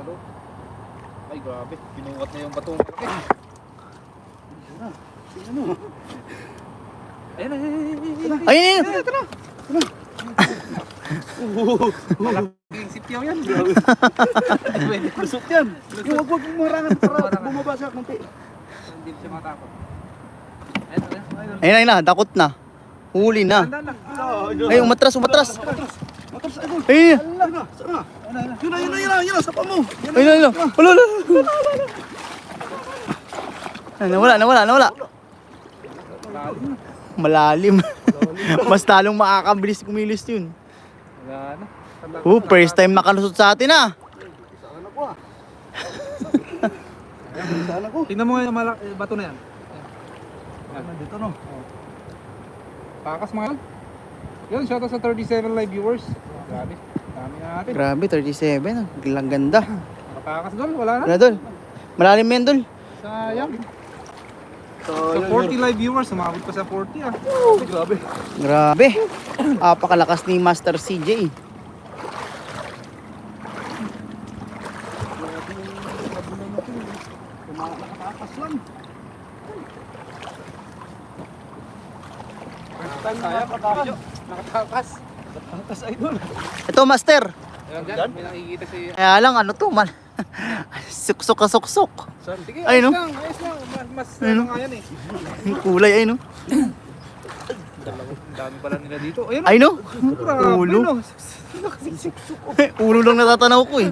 loob. Ay, grabe. Pinuwat na yung batong malaki. Ayan na. Ayun! Malaking sipyaw yan. Lusot yan. Yung wag mong marangan para bumaba siya konti. Hindi siya matakot. Ayan. Ayun na, dakot na. Huli na. Ay, umatras. Matras, idol. Ayun! Sana. Yun na, sapa mo. Ayun! Wala. Nawala. Malalim. Mas talong makakabilis kumilis yun. Wala na. First time nakalusot sa atin ah. Sana ko ah. Sana ko. Tingnan mo nga yung bato na yan. Nandito no. Takas mga yan. Yun, shoutout sa 37 live viewers. Grabe. Dami na natin. Grabe, 37. Ang ganda. Nakatakas doon, wala na. Wala dol. Malalim yan dol. Sayang. So, Sa 40 live viewers, sumabot pa sa 40 ah. grabe. Grabe. Apakalakas ni Master CJ. Nakatakas lang. Sayang, nakatakas. Nakatakas idol. Ito Master. Ayan dyan, may nakikita si... Kaya lang ano to man. Suksok ka suksok. Sige, Ay, ayos no? lang, ayos lang. Mas Ay, no? nga yan eh. Yung kulay ay no. Ang dami pala nila dito. Ayun, Ay no. grabe, Ulo. no? Ulo lang natatanaw ko eh.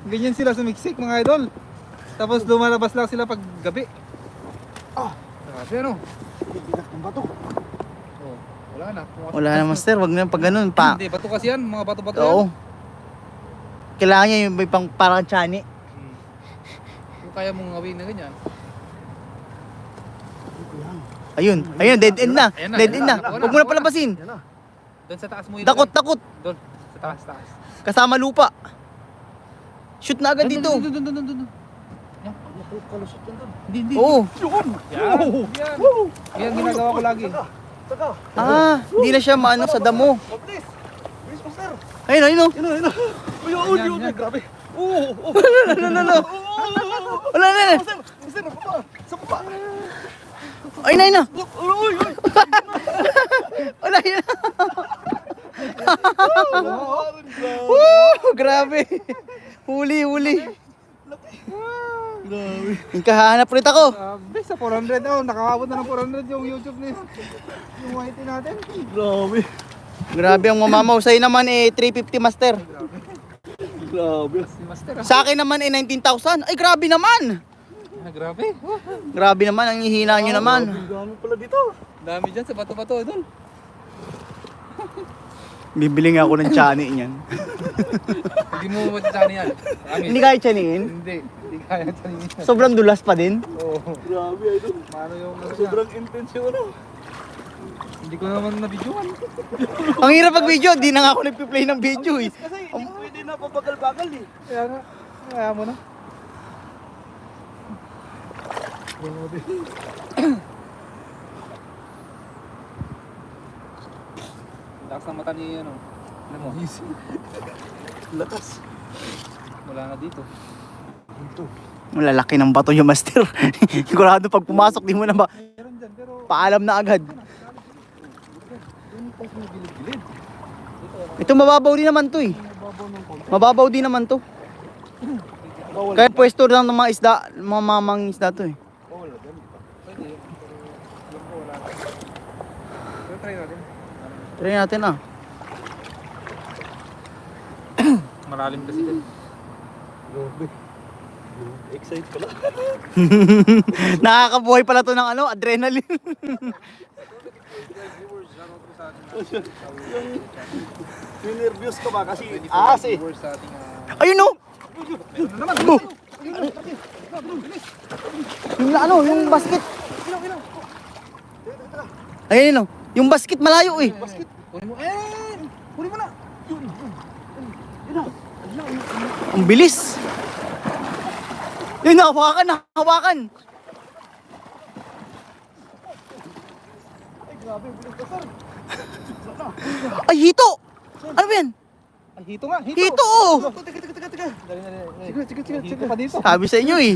Ganyan sila sumiksik mga idol. Tapos lumalabas lang sila pag gabi. Grabe ano? Bibinak ng bato. Oh, wala na. Wala na Master, wag na pag ganun pa. Hindi, bato kasi yan. Mga bato-bato yan. Oo. Kailangan niya yung may pang parang chani. Kung kaya mong gawin na ganyan. Ayun, dead end na. Ayan na, Dead ayan end na. na. Nakuha na, Huwag mo na nakuha palabasin. Yan na. Doon sa taas mo yun. Takot. Doon. Sa taas. Kasama lupa. Shoot na agad dito. Doon. Kalusot yan doon. Hindi. Oo. Yun! Yan. Yan ginagawa ko lagi. Saka. Hindi na siya maano sa damo. Mabilis! Bilis master! Ayun. Yun na. Yun. Grabe. Oo. Wala na. Master, sa baba. Ayun na. Uy. Wala na. Grabe. Huli. Grabe. Kahanap ulit ako. Sabi sa 400 daw. Nakakabot na ng 400 yung YouTube ni yung YT natin. Grabe. Grabe ang mamamausay naman 350 Master. Grabe. Si Master ah. Sa akin naman 19,000. Ay grabe naman. Grabe. Grabe naman ang hihina nyo naman. Dami pala dito. Dami dyan sa bato-bato doon. Bibili nga ako ng chani niyan. Hindi mo matitani yan. Hindi kaya chaniin? Hindi kaya tanihin yan. Sobrang dulas pa din. Oo. Grabe idol. Paano yung ano niya? Sobrang intense yung ano. Hindi ko naman na-videoan. Ang hirap pag video, di na nga ako nagpi-play ng video eh. Kasi hindi pwede na pabagal-bagal eh. Kaya nga. Kaya mo na. Grabe. Lakas ng mata ni ano. Ano mo? Lakas. Wala na dito. Ito. Malalaki ng bato yung Master. Sigurado pag pumasok, di mo na ba Meron dyan pero paalam na agad. yung pag gilid-gilid. Ito mababaw din naman to eh. Mababaw ng konti. Mababaw din naman to. Bawal. Kaya pwesto lang ng mga isda, mga mamang isda to eh. Bawal na dyan. Pwede. Pero alam ko wala na. Pero try natin. Try natin ah. Malalim kasi din. Grabe. Excited pala. Nakakabuhay pala to ng ano, adrenaline. Viewers, shoutout ko sa ating Yung nervyos ka ba kasi viewers sa ating Ayun oh! meron na naman. Oh! Yung ano, yung basket. Ayun oh. Yung basket malayo eh. Basket. Kunin mo. Kunin mo na. Ang bilis. Yun, hawakan. Ay grabe, bilis ka sir. Ay, hito! Ano ba yan? Ay, hito nga, hito. Hito oh! Dali. Hito pa dito. Sabi sa inyo eh.